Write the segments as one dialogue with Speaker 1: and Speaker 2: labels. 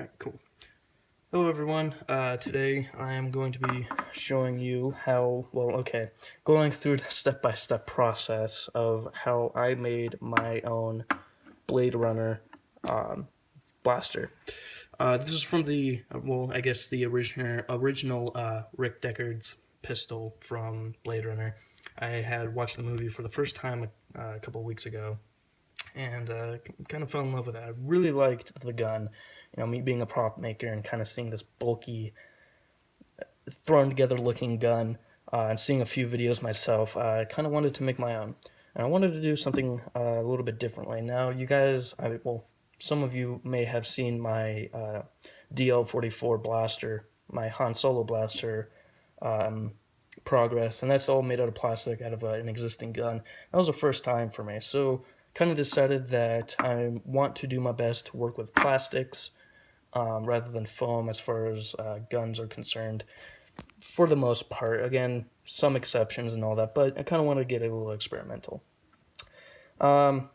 Speaker 1: Alright, cool. Hello everyone, today I am going to be showing you how, going through the step-by-step process of how I made my own Blade Runner blaster. This is from the, the original Rick Deckard's pistol from Blade Runner. I had watched the movie for the first time a couple weeks ago, and kind of fell in love with it. I really liked the gun. You know, me being a prop maker and kind of seeing this bulky, thrown together looking gun, and seeing a few videos myself, I kind of wanted to make my own. And I wanted to do something a little bit differently. Now, you guys, some of you may have seen my DL44 blaster, my Han Solo blaster progress, and that's all made out of plastic, out of an existing gun. That was the first time for me, so kind of decided that I want to do my best to work with plastics rather than foam as far as guns are concerned, for the most part. Again, some exceptions and all that, but I kind of want to get a little experimental. So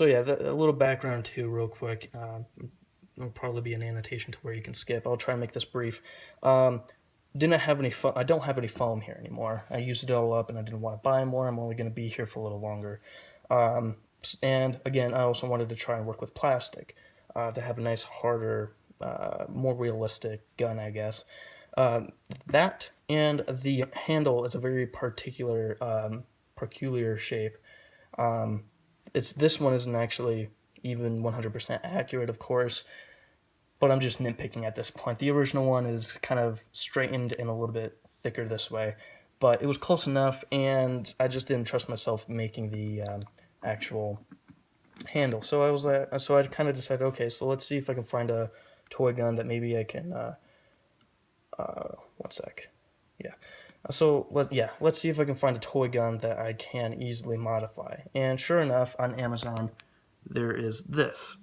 Speaker 1: yeah, a little background too, real quick. There'll probably be an annotation to where you can skip. I'll try and make this brief. Didn't have any I don't have any foam here anymore. I used it all up and I didn't want to buy more. I'm only going to be here for a little longer. And again, I also wanted to try and work with plastic to have a nice, harder, more realistic gun, I guess. That and the handle is a very peculiar shape. This one isn't actually even 100% accurate, of course, but I'm just nitpicking at this point. The original one is kind of straightened and a little bit thicker this way, but it was close enough, and I just didn't trust myself making the actual handle. So I kind of decided, okay, so let's see if I can find a toy gun that maybe I can. One sec. Yeah. Let's see if I can find a toy gun that I can easily modify. And sure enough, on Amazon, there is this.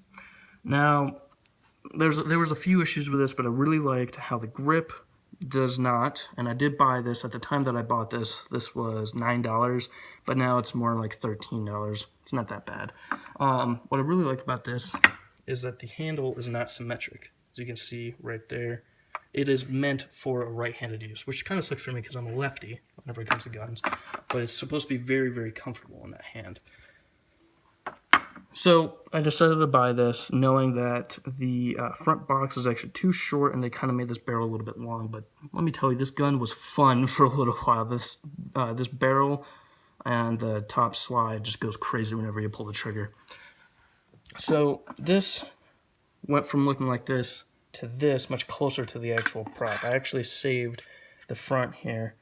Speaker 1: Now, there was a few issues with this, but I really liked how the grip does not, and I did buy this at the time that I bought this. This was $9, but now it's more like $13. It's not that bad. What I really like about this is that the handle is not symmetric. As you can see right there, it is meant for a right-handed use, which kind of sucks for me because I'm a lefty whenever it comes to guns, but it's supposed to be very, very comfortable in that hand. So I decided to buy this, knowing that the front box is actually too short, and they kind of made this barrel a little bit long. But let me tell you, this gun was fun for a little while. This barrel and the top slide just goes crazy whenever you pull the trigger. So this went from looking like this to this, much closer to the actual prop. I actually saved the front here.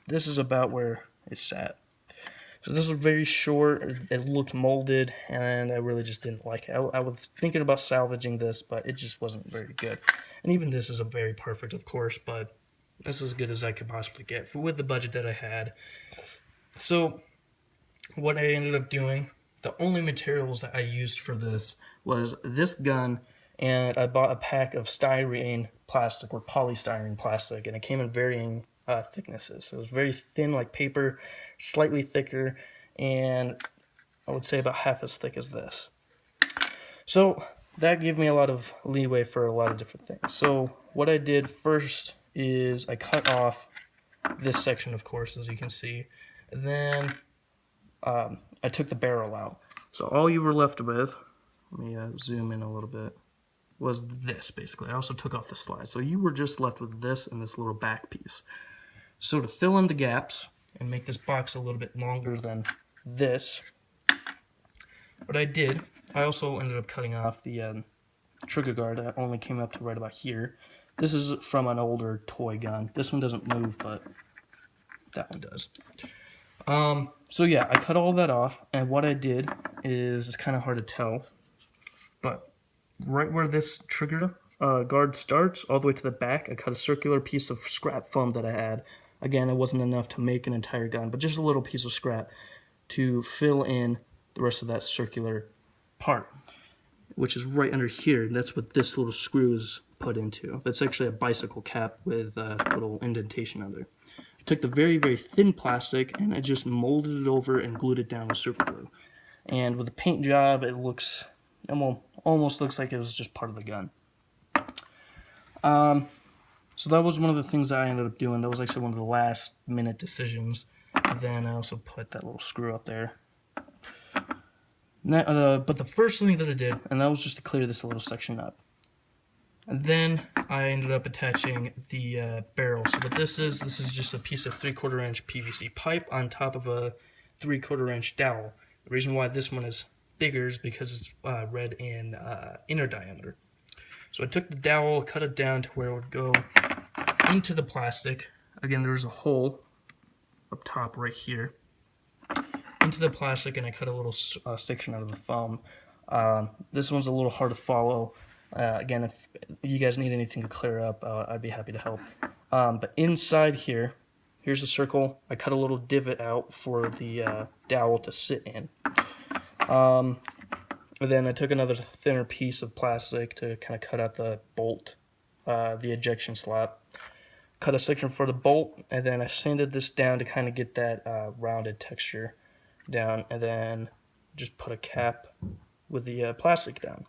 Speaker 1: This is about where it sat. So this was very short, it looked molded, and I really just didn't like it. I was thinking about salvaging this, but it just wasn't very good. And even this isn't very perfect, of course, but this is as good as I could possibly get with the budget that I had. So what I ended up doing, the only materials that I used for this was this gun, and I bought a pack of styrene plastic, or polystyrene plastic, and it came in varying thicknesses. So it was very thin like paper, slightly thicker, and I would say about half as thick as this. So that gave me a lot of leeway for a lot of different things. So what I did first is I cut off this section, of course, as you can see, and then I took the barrel out. So all you were left with, let me zoom in a little bit, was this, basically. I also took off the slide. So you were just left with this and this little back piece. So to fill in the gaps and make this box a little bit longer than this, what I did, I also ended up cutting off the trigger guard that only came up to right about here. This is from an older toy gun. This one doesn't move, but that one does. So yeah, I cut all that off, and what I did is, it's kind of hard to tell, but right where this trigger guard starts, all the way to the back, I cut a circular piece of scrap foam that I had. Again, it wasn't enough to make an entire gun, but just a little piece of scrap to fill in the rest of that circular part, which is right under here. That's what this little screw is put into. That's actually a bicycle cap with a little indentation under. I took the very, very thin plastic and I just molded it over and glued it down with super glue. And with the paint job, it looks, almost looks like it was just part of the gun. So that was one of the things I ended up doing. That was actually one of the last minute decisions. And then I also put that little screw up there. But the first thing that I did, and that was just to clear this little section up. And then I ended up attaching the barrel. So what this is just a piece of 3/4 inch PVC pipe on top of a 3/4 inch dowel. The reason why this one is bigger is because it's red in inner diameter. So I took the dowel, cut it down to where it would go into the plastic. Again, there's a hole up top right here into the plastic, and I cut a little section out of the foam. This one's a little hard to follow. Again, if you guys need anything to clear up, I'd be happy to help. But inside here, here's a circle. I cut a little divot out for the dowel to sit in. And then I took another thinner piece of plastic to kind of cut out the bolt, the ejection slot. Cut a section for the bolt, and then I sanded this down to kind of get that rounded texture down, and then just put a cap with the plastic down.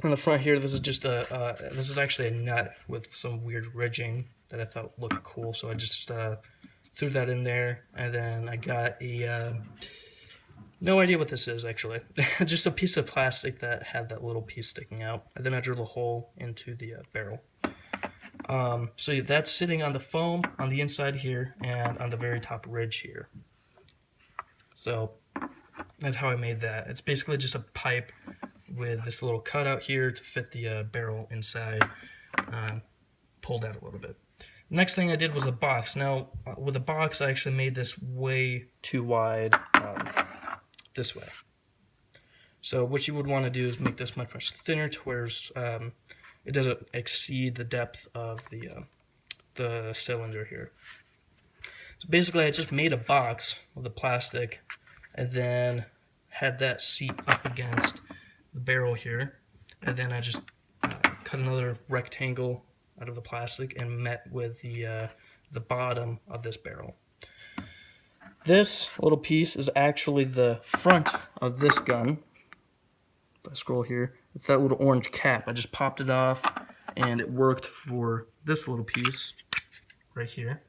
Speaker 1: In the front here, this is just this is actually a nut with some weird ridging that I thought looked cool, so I just threw that in there, and then I got a no idea what this is actually, just a piece of plastic that had that little piece sticking out, and then I drilled a hole into the barrel. So that's sitting on the foam on the inside here and on the very top ridge here. So that's how I made that. It's basically just a pipe with this little cutout here to fit the barrel inside, pulled out a little bit. Next thing I did was a box. Now, with a box, I actually made this way too wide this way. So what you would want to do is make this much thinner to where it doesn't exceed the depth of the cylinder here. So basically, I just made a box with the plastic, and then had that seat up against the barrel here, and then I just cut another rectangle out of the plastic and met with the bottom of this barrel. This little piece is actually the front of this gun. If I scroll here, it's that little orange cap. I just popped it off, and it worked for this little piece right here.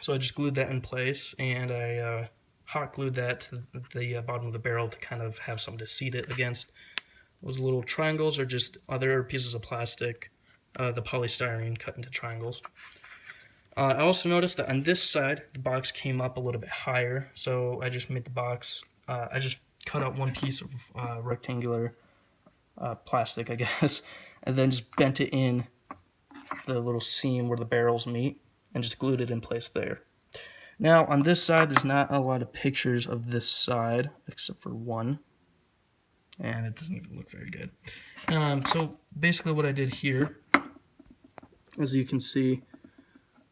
Speaker 1: So I just glued that in place, and I hot glued that to the bottom of the barrel to kind of have something to seat it against. Those little triangles are just other pieces of plastic, the polystyrene cut into triangles. I also noticed that on this side, the box came up a little bit higher, so I just made the box, I just cut out one piece of rectangular plastic, I guess, and then just bent it in the little seam where the barrels meet and just glued it in place there. Now, on this side, there's not a lot of pictures of this side, except for one, and it doesn't even look very good. So basically what I did here, as you can see,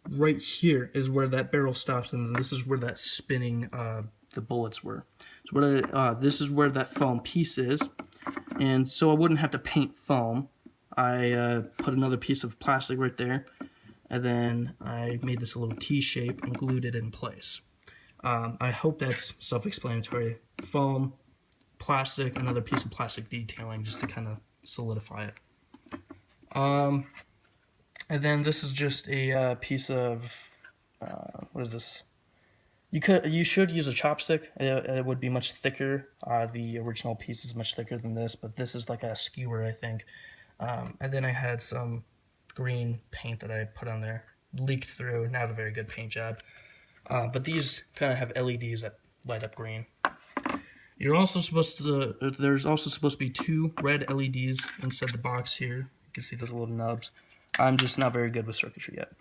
Speaker 1: right here is where that barrel stops, and this is where that spinning the bullets were. So this is where that foam piece is, and so I wouldn't have to paint foam, I put another piece of plastic right there, and then I made this a little T shape and glued it in place. I hope that's self-explanatory. Foam, plastic, another piece of plastic detailing just to kind of solidify it. And then this is just a piece of, what is this? You should use a chopstick. It would be much thicker. The original piece is much thicker than this, but this is like a skewer, I think. And then I had some green paint that I put on there. Leaked through, not a very good paint job. But these kind of have LEDs that light up green. You're also supposed to, there's also supposed to be 2 red LEDs inside the box here. You can see those little nubs. I'm just not very good with circuitry yet.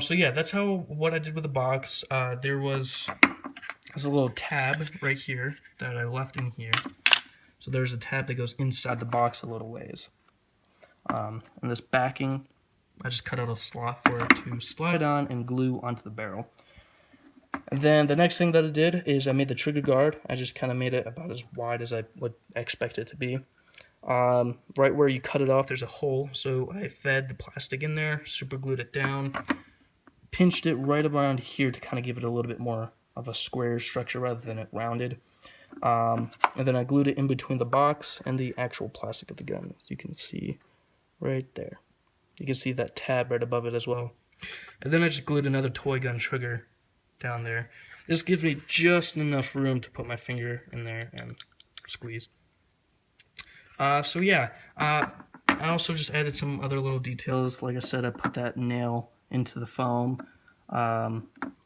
Speaker 1: So yeah, that's what I did with the box. There's a little tab right here that I left in here. So there's a tab that goes inside the box a little ways. And this backing, I just cut out a slot for it to slide on and glue onto the barrel. And then the next thing that I did is I made the trigger guard. I just kind of made it about as wide as I would expect it to be. Right where you cut it off, there's a hole, so I fed the plastic in there, super glued it down, pinched it right around here to kind of give it a little bit more of a square structure rather than it rounded. And then I glued it in between the box and the actual plastic of the gun, as you can see right there. You can see that tab right above it as well. And then I just glued another toy gun trigger down there. This gives me just enough room to put my finger in there and squeeze. So yeah, I also just added some other little details. Like I said, I put that nail into the foam. Wow,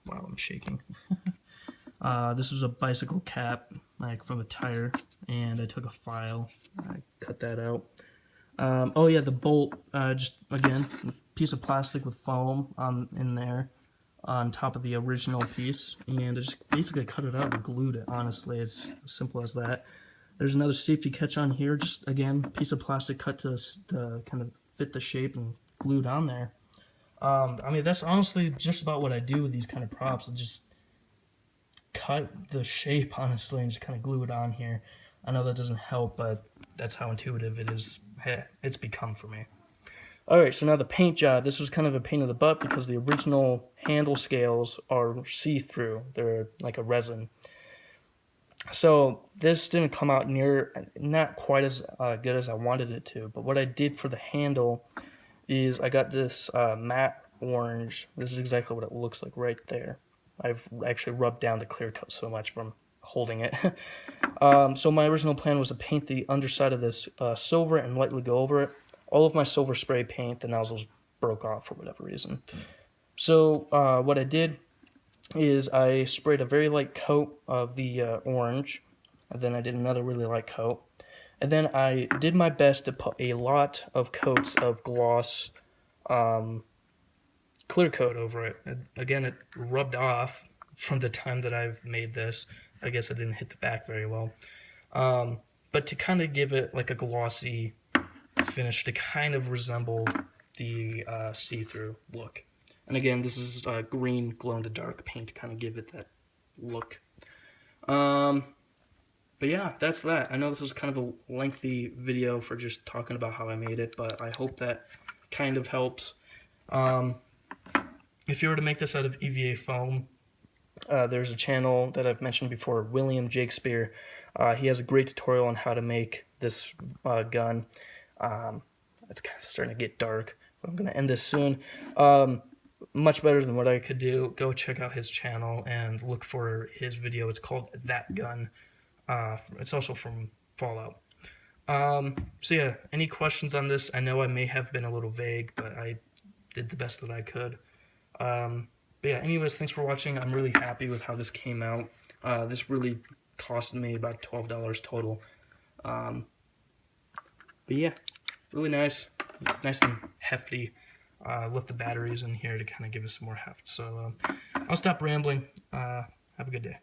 Speaker 1: I'm shaking. This was a bicycle cap, like from a tire, and I took a file. I cut that out. Oh yeah, the bolt, just again, a piece of plastic with foam in there on top of the original piece, and I just basically cut it out and glued it. Honestly, it's as simple as that. There's another safety catch on here, just again, piece of plastic cut to kind of fit the shape and glued on there. I mean, that's honestly just about what I do with these kind of props. I just cut the shape, honestly, and just kind of glue it on here. I know that doesn't help, but that's how intuitive it is. It's become for me. Alright, so now the paint job. This was kind of a pain in the butt because the original handle scales are see-through. They're like a resin. So this didn't come out not quite as good as I wanted it to. But what I did for the handle is I got this matte orange. This is exactly what it looks like right there. I've actually rubbed down the clear coat so much from holding it. So my original plan was to paint the underside of this silver and lightly go over it. All of my silver spray paint, the nozzles broke off for whatever reason. So what I did is I sprayed a very light coat of the orange, and then I did another really light coat, and then I did my best to put a lot of coats of gloss clear coat over it. And again, it rubbed off from the time that I've made this. I guess I didn't hit the back very well. But to kind of give it like a glossy finish to kind of resemble the see-through look. And again, this is green glow-in-the-dark paint to kind of give it that look. But yeah, that's that. I know this was kind of a lengthy video for just talking about how I made it, but I hope that kind of helps. If you were to make this out of EVA foam, there's a channel that I've mentioned before, William Shakespeare. He has a great tutorial on how to make this gun. It's kind of starting to get dark, but I'm going to end this soon. Much better than what I could do. Go check out his channel and look for his video. It's called That Gun. It's also from Fallout. So yeah, any questions on this? I know I may have been a little vague, but I did the best that I could. But yeah, anyways, thanks for watching. I'm really happy with how this came out. This really cost me about $12 total. But yeah, really nice and hefty. Left the batteries in here to kind of give us some more heft. So I'll stop rambling. Have a good day.